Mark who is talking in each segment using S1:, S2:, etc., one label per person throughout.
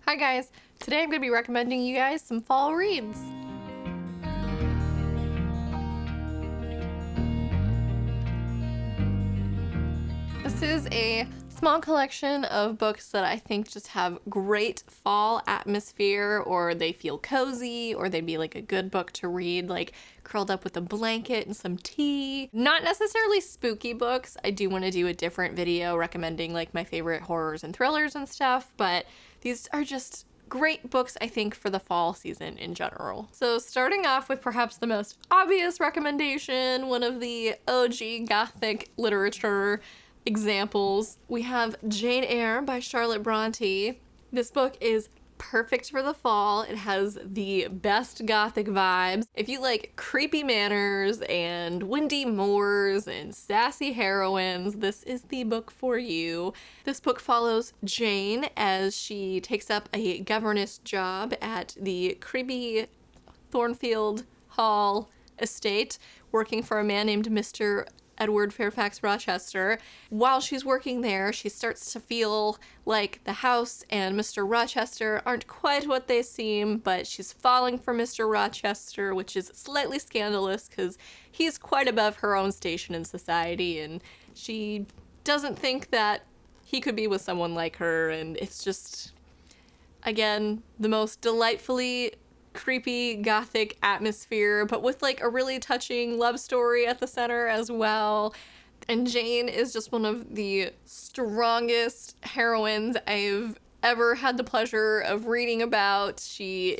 S1: Hi guys, today I'm going to be recommending you guys some fall reads. This is a small collection of books that I think just have great fall atmosphere, or they feel cozy, or they'd be like a good book to read, like curled up with a blanket and some tea. Not necessarily spooky books. I do want to do a different video recommending like my favorite horrors and thrillers and stuff, but these are just great books, I think, for the fall season in general. So starting off with perhaps the most obvious recommendation, one of the OG Gothic literature examples, we have Jane Eyre by Charlotte Bronte. This book is perfect for the fall. It has the best Gothic vibes. If you like creepy manners and windy moors and sassy heroines, this is the book for you. This book follows Jane as she takes up a governess job at the creepy Thornfield Hall estate, working for a man named Mr. Edward Fairfax Rochester. While she's working there, she starts to feel like the house and Mr. Rochester aren't quite what they seem, but she's falling for Mr. Rochester, which is slightly scandalous because he's quite above her own station in society, and she doesn't think that he could be with someone like her, and it's just, again, the most delightfully creepy Gothic atmosphere, but with like a really touching love story at the center as well. And Jane is just one of the strongest heroines I've ever had the pleasure of reading about. She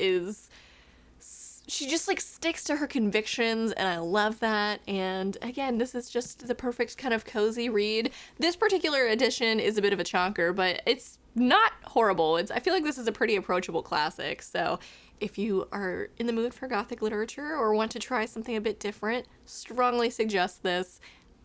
S1: just like sticks to her convictions, and I love that. And again, this is just the perfect kind of cozy read. This particular edition is a bit of a chonker, but it's not horrible. I feel like this is a pretty approachable classic. So if you are in the mood for Gothic literature or want to try something a bit different, strongly suggest this.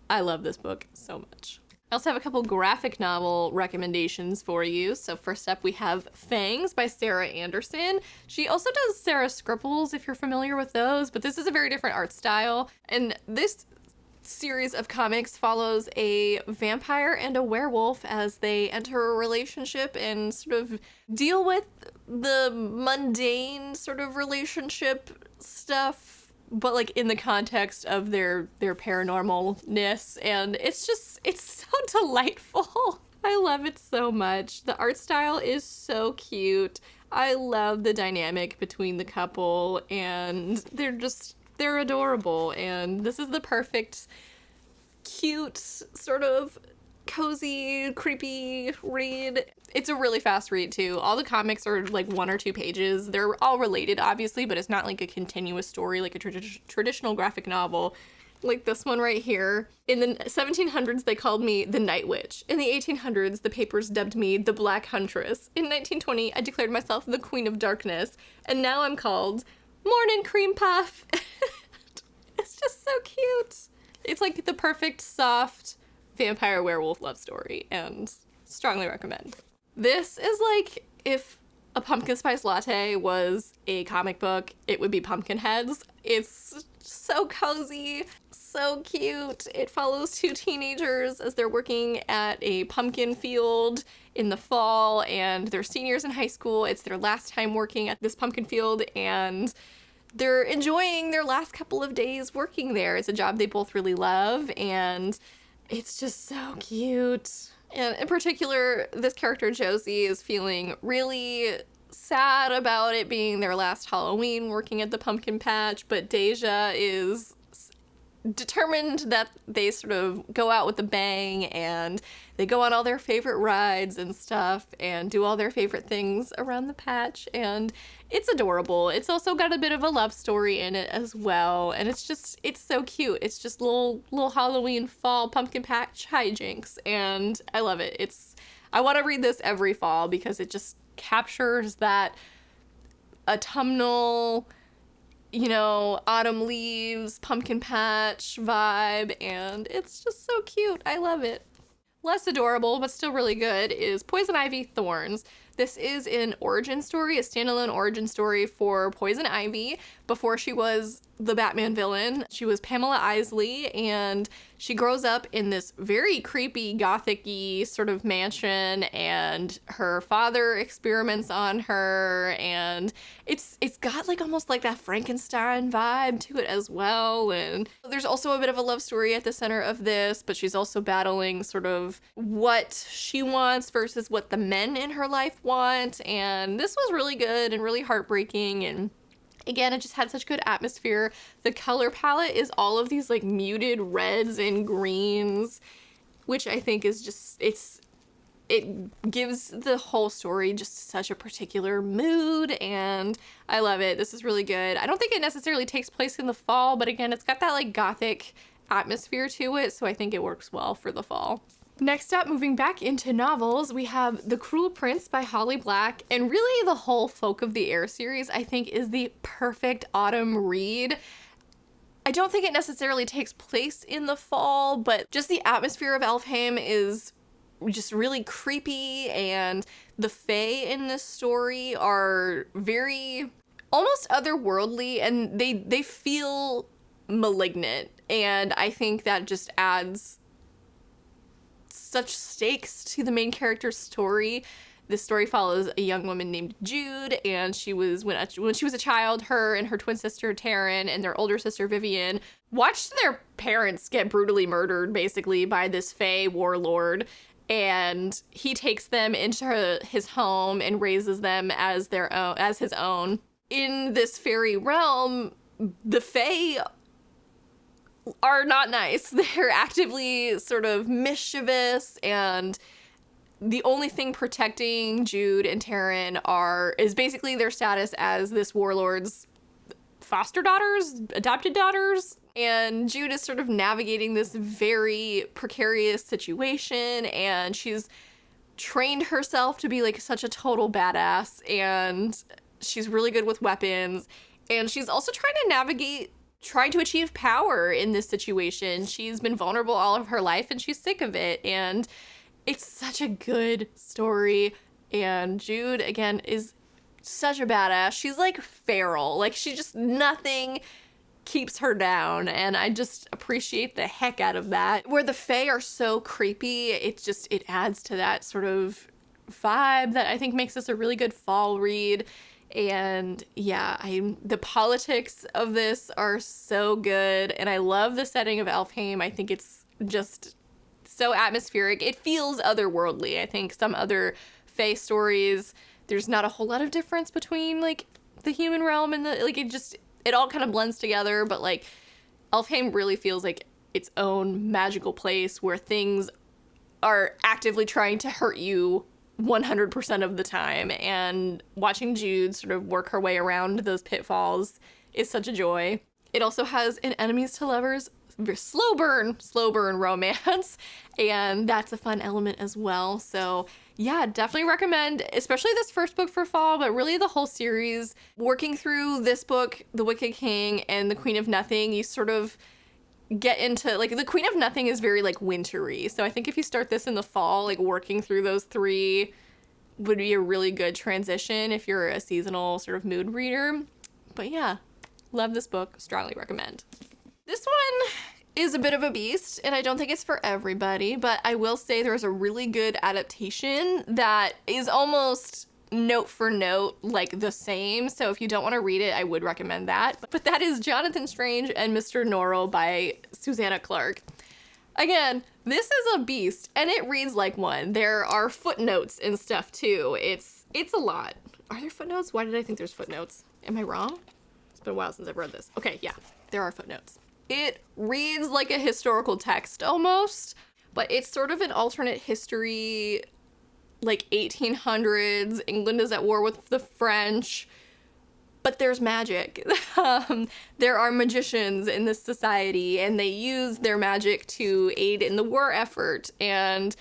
S1: I love this book so much. I also have a couple graphic novel recommendations for you. So first up, we have Fangs by Sarah Anderson. She also does Sarah Scribbles, if you're familiar with those, but this is a very different art style. And this series of comics follows a vampire and a werewolf as they enter a relationship and sort of deal with the mundane sort of relationship stuff, but like in the context of their paranormalness. And it's so delightful. I love it so much. The art style is so cute. I love the dynamic between the couple, and they're adorable, and this is the perfect, cute, sort of cozy, creepy read. It's a really fast read, too. All the comics are like 1 or 2 pages. They're all related, obviously, but it's not like a continuous story like a traditional graphic novel. Like this one right here. In the 1700s, they called me the Night Witch. In the 1800s, the papers dubbed me the Black Huntress. In 1920, I declared myself the Queen of Darkness, and now I'm called Morning Cream Puff. It's just so cute. It's like the perfect soft vampire werewolf love story, and strongly recommend. This is like if a pumpkin spice latte was a comic book, it would be Pumpkinheads. It's so cozy, so cute. It follows 2 teenagers as they're working at a pumpkin field in the fall, and they're seniors in high school. It's their last time working at this pumpkin field, and they're enjoying their last couple of days working there. It's a job they both really love, and it's just so cute. And in particular, this character Josie is feeling really sad about it being their last Halloween working at the pumpkin patch, but Deja is determined that they sort of go out with a bang, and they go on all their favorite rides and stuff and do all their favorite things around the patch, and it's adorable. It's also got a bit of a love story in it as well, and it's so cute. It's just little Halloween fall pumpkin patch hijinks, and I love it. I want to read this every fall because it just captures that autumnal, autumn leaves, pumpkin patch vibe, and it's just so cute. I love it. Less adorable, but still really good, is Poison Ivy Thorns. This is an origin story, a standalone origin story for Poison Ivy. Before she was the Batman villain, she was Pamela Isley, and she grows up in this very creepy Gothic-y sort of mansion, and her father experiments on her, and it's got like almost like that Frankenstein vibe to it as well. And there's also a bit of a love story at the center of this, but she's also battling sort of what she wants versus what the men in her life want. And this was really good and really heartbreaking, and again, it just had such good atmosphere. The color palette is all of these like muted reds and greens, which I think is just, it gives the whole story just such a particular mood, and I love it. This is really good. I don't think it necessarily takes place in the fall, but again, it's got that like Gothic atmosphere to it, so I think it works well for the fall. Next up, moving back into novels, we have The Cruel Prince by Holly Black, and really the whole Folk of the Air series I think is the perfect autumn read. I don't think it necessarily takes place in the fall, but just the atmosphere of Elfhame is just really creepy, and the Fae in this story are very almost otherworldly, and they feel malignant, and I think that just adds such stakes to the main character's story. This story follows a young woman named Jude, and she was, when she was a child, her and her twin sister Taryn and their older sister Vivian watched their parents get brutally murdered basically by this Fae warlord, and he takes them into his home and raises them as his own. In this fairy realm, the Fae are not nice. They're actively sort of mischievous, and the only thing protecting Jude and Taryn is basically their status as this warlord's foster daughters, adopted daughters. And Jude is sort of navigating this very precarious situation, and she's trained herself to be like such a total badass, and she's really good with weapons, and she's also trying to achieve power in this situation. She's been vulnerable all of her life, and she's sick of it, and it's such a good story. And Jude, again, is such a badass. She's like feral, like she just, nothing keeps her down, and I just appreciate the heck out of that. Where the Fae are so creepy, it adds to that sort of vibe that I think makes this a really good fall read. And yeah, the politics of this are so good, and I love the setting of Elfhame. I think it's just so atmospheric. It feels otherworldly. I think some other Fae stories, there's not a whole lot of difference between like the human realm and the, like, it all kind of blends together, but like Elfhame really feels like its own magical place where things are actively trying to hurt you 100% of the time, and watching Jude sort of work her way around those pitfalls is such a joy. It also has an enemies to lovers slow burn romance, and that's a fun element as well. So yeah, definitely recommend, especially this first book for fall, but really the whole series. Working through this book, The Wicked King and The Queen of Nothing, you sort of get into, like, The Queen of Nothing is very like wintry, so I think if you start this in the fall, like working through those three would be a really good transition if you're a seasonal sort of mood reader. But yeah, love this book, strongly recommend. This one is a bit of a beast, and I don't think it's for everybody, but I will say there's a really good adaptation that is almost note for note like the same, so if you don't want to read it, I would recommend that. But that is Jonathan Strange and Mr. Norrell by Susanna Clarke. Again, this is a beast, and it reads like one. There are footnotes and stuff too. It's a lot. Are there footnotes? Why did I think there's footnotes? Am I wrong? It's been a while since I've read this. Okay, yeah, there are footnotes. It reads like a historical text almost, but it's sort of an alternate history, like 1800s, England is at war with the French, but there's magic. There are magicians in this society, and they use their magic to aid in the war effort. And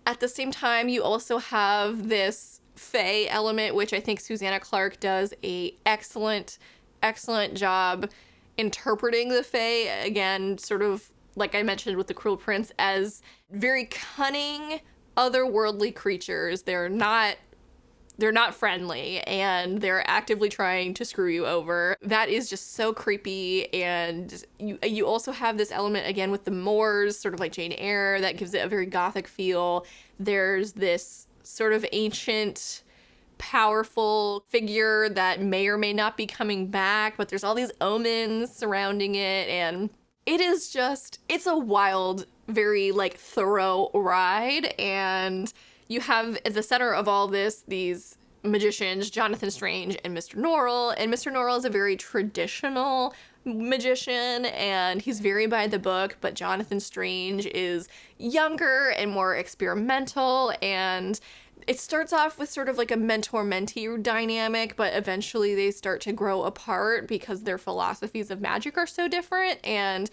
S1: at the same time, you also have this Fae element, which I think Susanna Clarke does a excellent job interpreting the Fae, again, sort of like I mentioned with The Cruel Prince, as very cunning, otherworldly creatures. They're not they're not friendly and they're actively trying to screw you over. That is just so creepy. And you also have this element again with the moors, sort of like Jane Eyre, that gives it a very Gothic feel. There's this sort of ancient, powerful figure that may or may not be coming back, but there's all these omens surrounding it, and it is just, it's a wild, very like thorough ride. And you have at the center of all this these magicians, Jonathan Strange and Mr. Norrell, and Mr. Norrell is a very traditional magician and he's very by the book, but Jonathan Strange is younger and more experimental, and it starts off with sort of like a mentor-mentee dynamic, but eventually they start to grow apart because their philosophies of magic are so different. And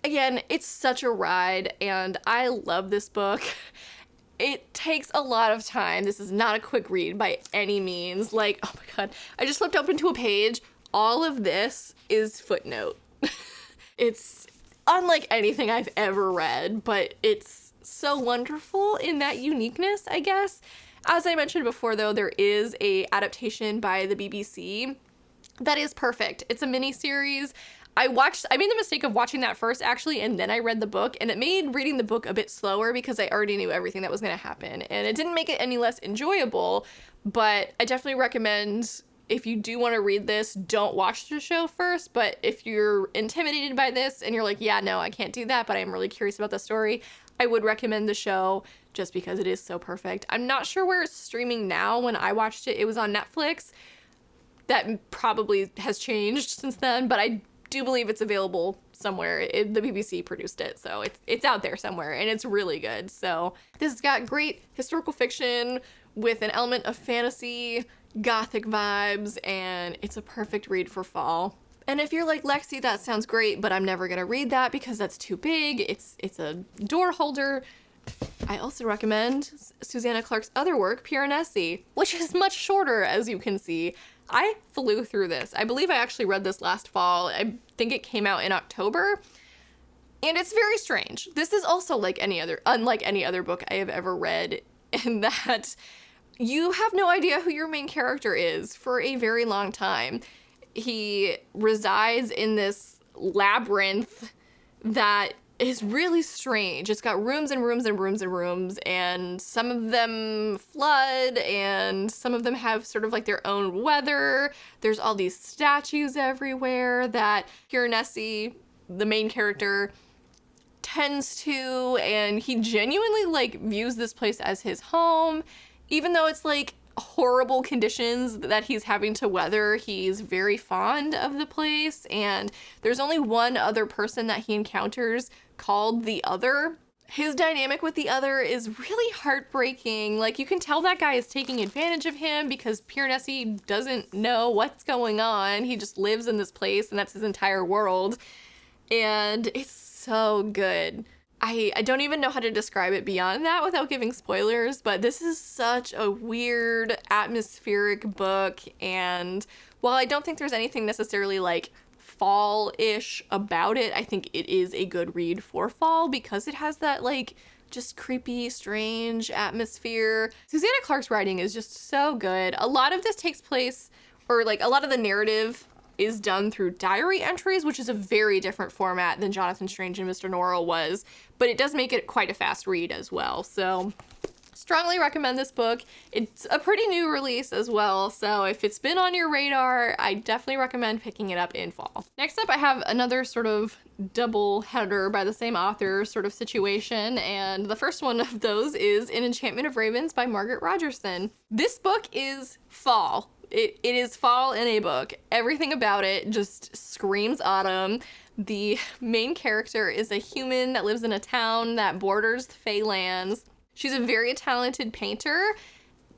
S1: again, it's such a ride, and I love this book. It takes a lot of time. This is not a quick read by any means. Like, oh my god, I just flipped open to a page. All of this is footnote. It's unlike anything I've ever read, but it's so wonderful in that uniqueness, I guess. As I mentioned before, though, there is a adaptation by the BBC that is perfect. It's a mini-series. I made the mistake of watching that first, actually, and then I read the book, and it made reading the book a bit slower because I already knew everything that was going to happen, and it didn't make it any less enjoyable, but I definitely recommend, if you do want to read this, don't watch the show first. But if you're intimidated by this and you're like, yeah, no, I can't do that, but I'm really curious about the story, I would recommend the show just because it is so perfect. I'm not sure where it's streaming now. When I watched it, it was on Netflix. That probably has changed since then, but I do believe it's available somewhere. The BBC produced it, so it's out there somewhere, and it's really good. So this has got great historical fiction with an element of fantasy, Gothic vibes, and it's a perfect read for fall. And if you're like, Lexi, that sounds great, but I'm never gonna read that because that's too big, it's a door holder, I also recommend Susanna Clarke's other work, Piranesi, which is much shorter, as you can see. I flew through this. I believe I actually read this last fall. I think it came out in October, and it's very strange. This is also unlike any other book I have ever read, in that you have no idea who your main character is for a very long time. He resides in this labyrinth that is really strange. It's got rooms and rooms and rooms and rooms, and some of them flood, and some of them have sort of like their own weather. There's all these statues everywhere that Piranesi, the main character, tends to, and he genuinely views this place as his home. Even though it's horrible conditions that he's having to weather, he's very fond of the place, and there's only one other person that he encounters called the Other. His dynamic with the Other is really heartbreaking. You can tell that guy is taking advantage of him because Piranesi doesn't know what's going on. He just lives in this place, and that's his entire world, and it's so good. I don't even know how to describe it beyond that without giving spoilers, but this is such a weird, atmospheric book, and while I don't think there's anything necessarily fall-ish about it, I think it is a good read for fall because it has that just creepy, strange atmosphere. Susanna Clarke's writing is just so good. A lot of this takes place, or a lot of the narrative is done through diary entries, which is a very different format than Jonathan Strange and Mr. Norrell was, but it does make it quite a fast read as well. So strongly recommend this book. It's a pretty new release as well, so if it's been on your radar, I definitely recommend picking it up in fall. Next up, I have another sort of double header by the same author sort of situation, and the first one of those is An Enchantment of Ravens by Margaret Rogerson. This book is fall. It is fall in a book. Everything about it just screams autumn. The main character is a human that lives in a town that borders the Feylands. She's a very talented painter,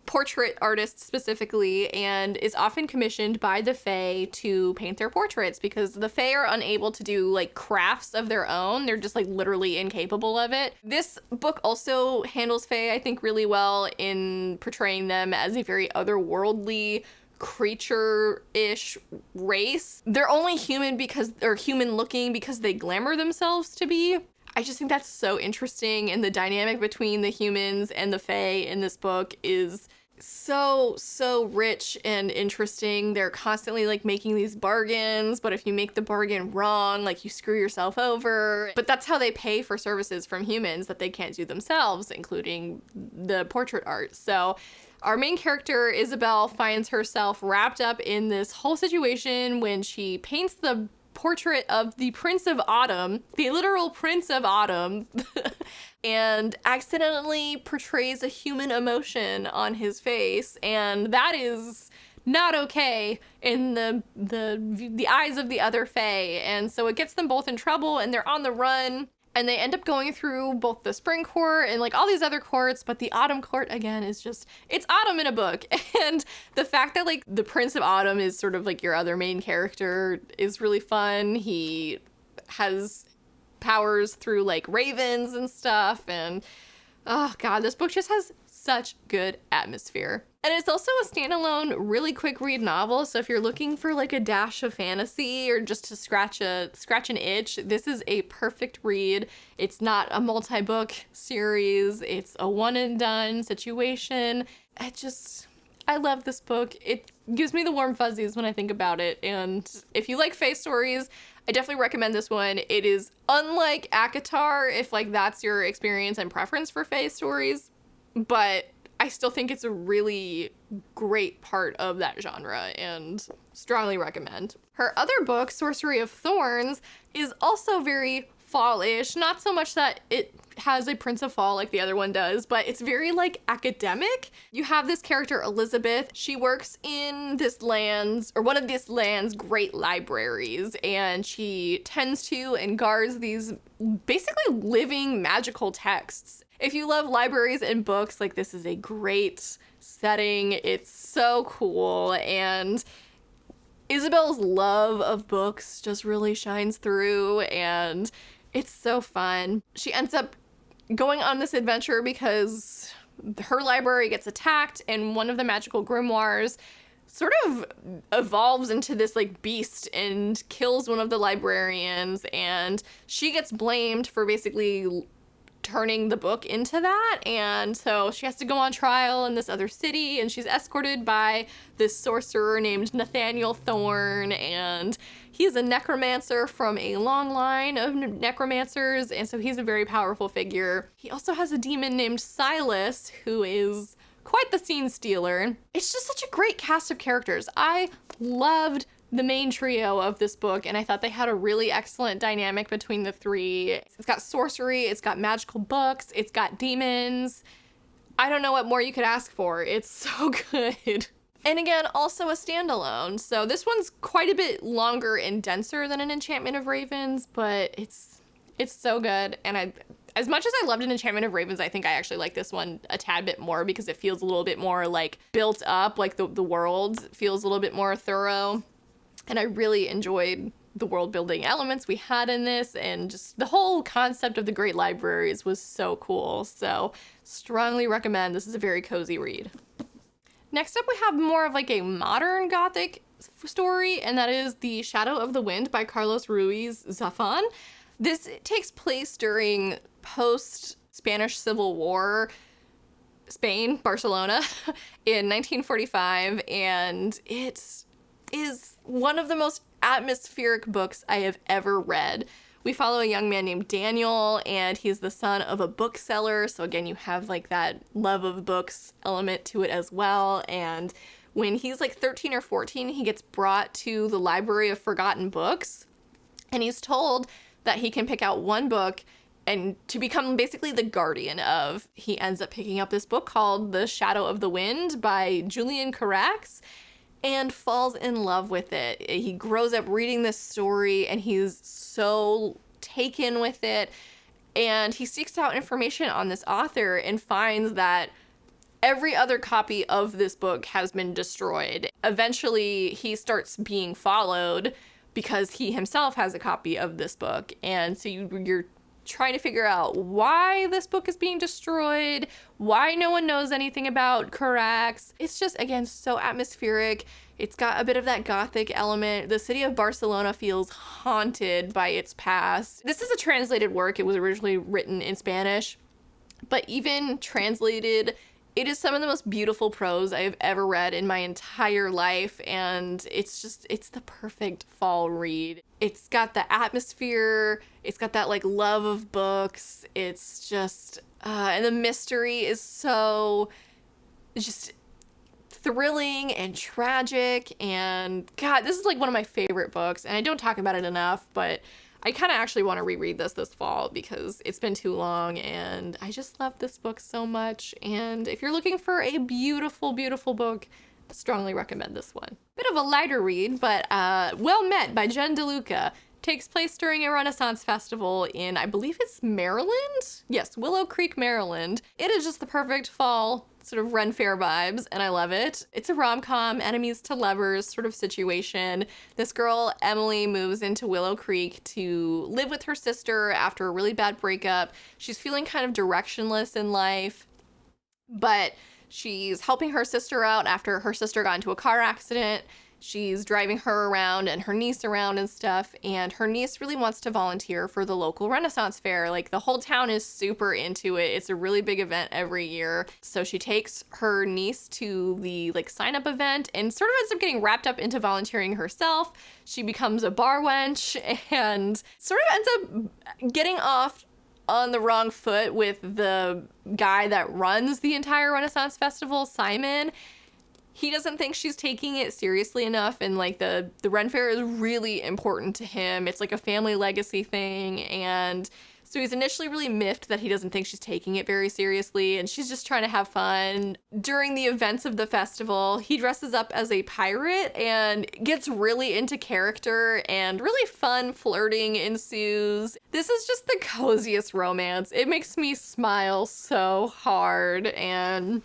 S1: portrait artist specifically, and is often commissioned by the Fae to paint their portraits because the Fae are unable to do crafts of their own. They're just literally incapable of it. This book also handles Fae, I think, really well in portraying them as a very otherworldly, creature-ish race. They're only human human looking because they glamour themselves to be. I just think that's so interesting, and the dynamic between the humans and the Fae in this book is so rich and interesting. They're constantly like making these bargains, but if you make the bargain wrong, like you screw yourself over. But that's how they pay for services from humans that they can't do themselves, including the portrait art. So our main character, Isabel, finds herself wrapped up in this whole situation when she paints the portrait of the Prince of Autumn, the literal Prince of Autumn, and accidentally portrays a human emotion on his face, and that is not okay in the eyes of the other Fae, and so it gets them both in trouble, and they're on the run. And they end up going through both the spring court and like all these other courts, but the autumn court, again, is just, it's autumn in a book. And the fact that like the Prince of Autumn is sort of like your other main character is really fun. He has powers through like ravens and stuff. And oh God, this book just has such good atmosphere. And it's also a standalone, really quick read novel. So if you're looking for like a dash of fantasy or just to scratch an itch, this is a perfect read. It's not a multi-book series. It's a one and done situation. I love this book. It gives me the warm fuzzies when I think about it. And if you like fae stories, I definitely recommend this one. It is unlike ACOTAR, if like that's your experience and preference for fae stories, but I still think it's a really great part of that genre and strongly recommend. Her other book, Sorcery of Thorns, is also very fall-ish. Not so much that it has a Prince of Fall like the other one does, but it's very like academic. You have this character, Elizabeth. She works in this land's, or one of this land's great libraries, and she tends to and guards these basically living magical texts. If you love libraries and books, like this is a great setting. It's so cool, and Isabel's love of books just really shines through, and it's so fun. She ends up going on this adventure because her library gets attacked, and one of the magical grimoires sort of evolves into this like beast and kills one of the librarians, and she gets blamed for basically turning the book into that, and so she has to go on trial in this other city, and she's escorted by this sorcerer named Nathaniel Thorne, and he's a necromancer from a long line of necromancers, and so he's a very powerful figure. He also has a demon named Silas, who is quite the scene stealer. It's just such a great cast of characters. I loved the main trio of this book, and I thought they had a really excellent dynamic between the three. It's got sorcery, it's got magical books, it's got demons. I don't know what more you could ask for. It's so good. And again, also a standalone. So this one's quite a bit longer and denser than an Enchantment of Ravens, but it's so good. And as much as I loved an Enchantment of Ravens, I think I actually like this one a tad bit more because it feels a little bit more like built up, like the world feels a little bit more thorough. And I really enjoyed the world building elements we had in this, and just the whole concept of the great libraries was so cool. So strongly recommend. This is a very cozy read. Next up, we have more of like a modern Gothic story, and that is The Shadow of the Wind by Carlos Ruiz Zafón. This takes place during post-Spanish Civil War Spain, Barcelona, in 1945, and it is one of the most atmospheric books I have ever read. We follow a young man named Daniel, and he's the son of a bookseller. So again, you have like that love of books element to it as well. And when he's like 13 or 14, he gets brought to the Library of Forgotten Books, and he's told that he can pick out one book and to become basically the guardian of. He ends up picking up this book called The Shadow of the Wind by Julian Carax, and falls in love with it. He grows up reading this story, and he's so taken with it, and he seeks out information on this author and finds that every other copy of this book has been destroyed. Eventually, he starts being followed because he himself has a copy of this book, and so you're trying to figure out why this book is being destroyed, why no one knows anything about Carax. It's just, again, so atmospheric. It's got a bit of that Gothic element. The city of Barcelona feels haunted by its past. This is a translated work. It was originally written in Spanish, but even translated It is some of the most beautiful prose I have ever read in my entire life, and it's the perfect fall read. It's got the atmosphere, it's got that like love of books, it's just, and the mystery is so just thrilling and tragic, and God, this is like one of my favorite books, and I don't talk about it enough, but I kind of actually want to reread this fall because it's been too long, and I just love this book so much. And if you're looking for a beautiful, beautiful book, I strongly recommend this one. Bit of a lighter read, but Well Met by Jen DeLuca takes place during a Renaissance festival in, I believe it's Maryland? Yes, Willow Creek, Maryland. It is just the perfect fall sort of Ren Fair vibes, and I love it. It's a rom-com, enemies to lovers sort of situation. This girl, Emily, moves into Willow Creek to live with her sister after a really bad breakup. She's feeling kind of directionless in life, but she's helping her sister out after her sister got into a car accident. She's driving her around and her niece around and stuff, and her niece really wants to volunteer for the local Renaissance fair. Like, the whole town is super into it. It's a really big event every year. So she takes her niece to the like sign-up event and sort of ends up getting wrapped up into volunteering herself. She becomes a bar wench and sort of ends up getting off on the wrong foot with the guy that runs the entire Renaissance festival, Simon. He doesn't think she's taking it seriously enough, and like the Ren Fair is really important to him. It's like a family legacy thing, and so he's initially really miffed that he doesn't think she's taking it very seriously, and she's just trying to have fun. During the events of the festival, he dresses up as a pirate and gets really into character, and really fun flirting ensues. This is just the coziest romance. It makes me smile so hard, and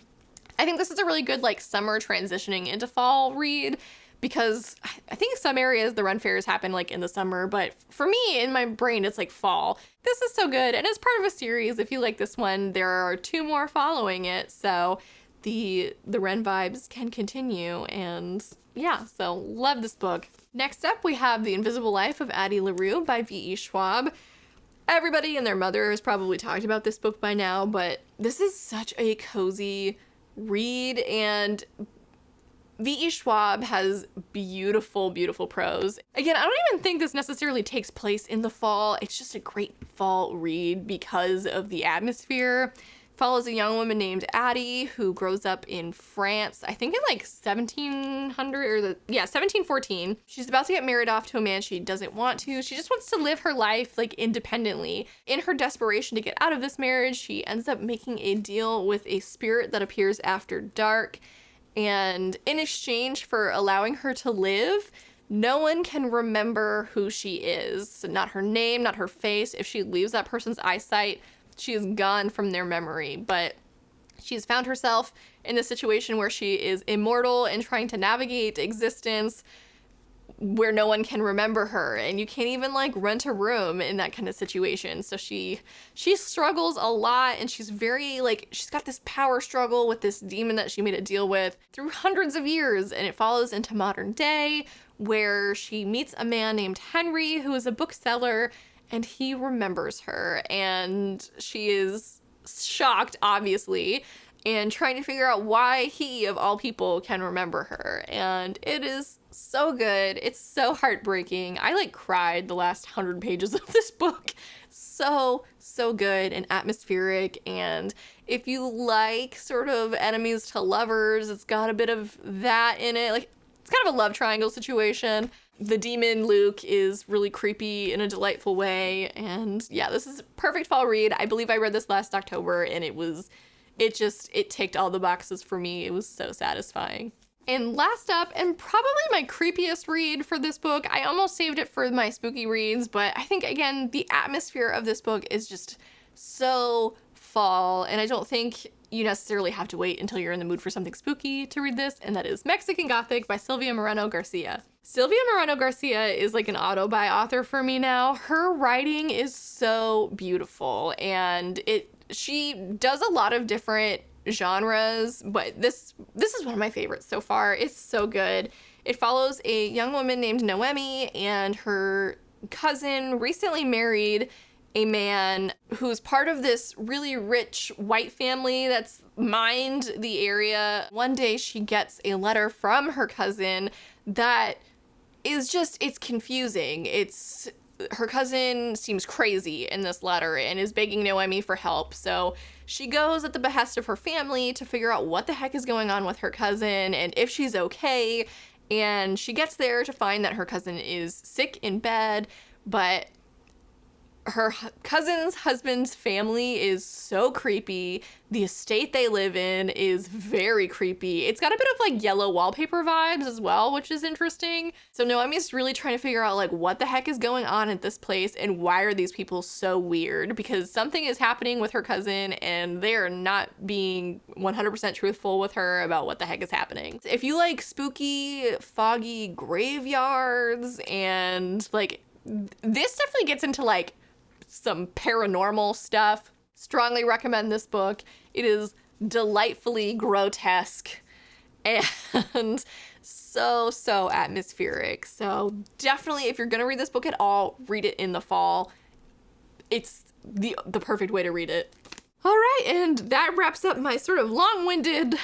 S1: I think this is a really good like summer transitioning into fall read, because I think some areas the Ren Fairs happen like in the summer, but for me in my brain it's like fall. This is so good, and it's part of a series. If you like this one, there are 2 more following it, so the Ren vibes can continue, and yeah, so love this book. Next up we have The Invisible Life of Addie LaRue by V.E. Schwab. Everybody and their mother has probably talked about this book by now, but this is such a cozy read, and V.E. Schwab has beautiful, beautiful prose. Again, I don't even think this necessarily takes place in the fall. It's just a great fall read because of the atmosphere. Follows a young woman named Addie who grows up in France, I think in like 1714. She's about to get married off to a man she doesn't want to. She just wants to live her life like independently. In her desperation to get out of this marriage, she ends up making a deal with a spirit that appears after dark. And in exchange for allowing her to live, no one can remember who she is. Not her name, not her face. If she leaves that person's eyesight, she is gone from their memory. But she's found herself in this situation where she is immortal and trying to navigate existence where no one can remember her, and you can't even like rent a room in that kind of situation. So she struggles a lot, and she's very like, she's got this power struggle with this demon that she made a deal with through hundreds of years, and it follows into modern day where she meets a man named Henry who is a bookseller, and he remembers her, and she is shocked, obviously, and trying to figure out why he, of all people, can remember her. And it is so good. It's so heartbreaking. I like cried the last 100 pages of this book. So good and atmospheric. And if you like sort of enemies to lovers, it's got a bit of that in it. Like, it's kind of a love triangle situation. The demon Luke is really creepy in a delightful way. And yeah, this is a perfect fall read. I believe I read this last October, and it ticked all the boxes for me. It was so satisfying. And last up, and probably my creepiest read for this book, I almost saved it for my spooky reads, but I think, again, the atmosphere of this book is just so fall, and I don't think you necessarily have to wait until you're in the mood for something spooky to read this, and that is Mexican Gothic by Silvia Moreno Garcia. Silvia Moreno Garcia is like an auto-buy author for me now. Her writing is so beautiful, and she does a lot of different genres, but this is one of my favorites so far. It's so good. It follows a young woman named Noemi and her cousin, recently married, a man who's part of this really rich white family that's mined the area. One day she gets a letter from her cousin that is just, it's confusing. Her cousin seems crazy in this letter and is begging Noemi for help. So she goes at the behest of her family to figure out what the heck is going on with her cousin and if she's okay. And she gets there to find that her cousin is sick in bed, but her cousin's husband's family is so creepy. The estate they live in is very creepy. It's got a bit of like yellow wallpaper vibes as well, which is interesting. So Noemi's really trying to figure out like what the heck is going on at this place and why are these people so weird, because something is happening with her cousin and they're not being 100% truthful with her about what the heck is happening. If you like spooky, foggy graveyards and like, this definitely gets into like some paranormal stuff, strongly recommend this book. It is delightfully grotesque and so atmospheric. So definitely, if you're gonna read this book at all, read it in the fall. It's the perfect way to read it. All right, and that wraps up my sort of long-winded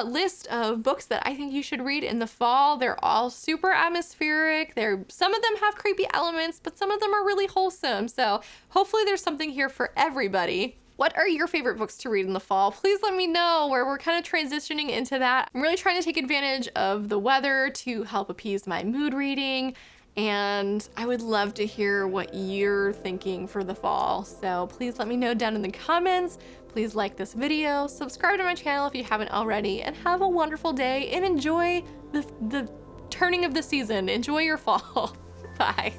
S1: list of books that I think you should read in the fall. They're all super atmospheric. Some of them have creepy elements, but some of them are really wholesome. So hopefully there's something here for everybody. What are your favorite books to read in the fall? Please let me know, where we're kind of transitioning into that. I'm really trying to take advantage of the weather to help appease my mood reading. And I would love to hear what you're thinking for the fall. So please let me know down in the comments. Please like this video, subscribe to my channel if you haven't already, and have a wonderful day and enjoy the turning of the season. Enjoy your fall. Bye.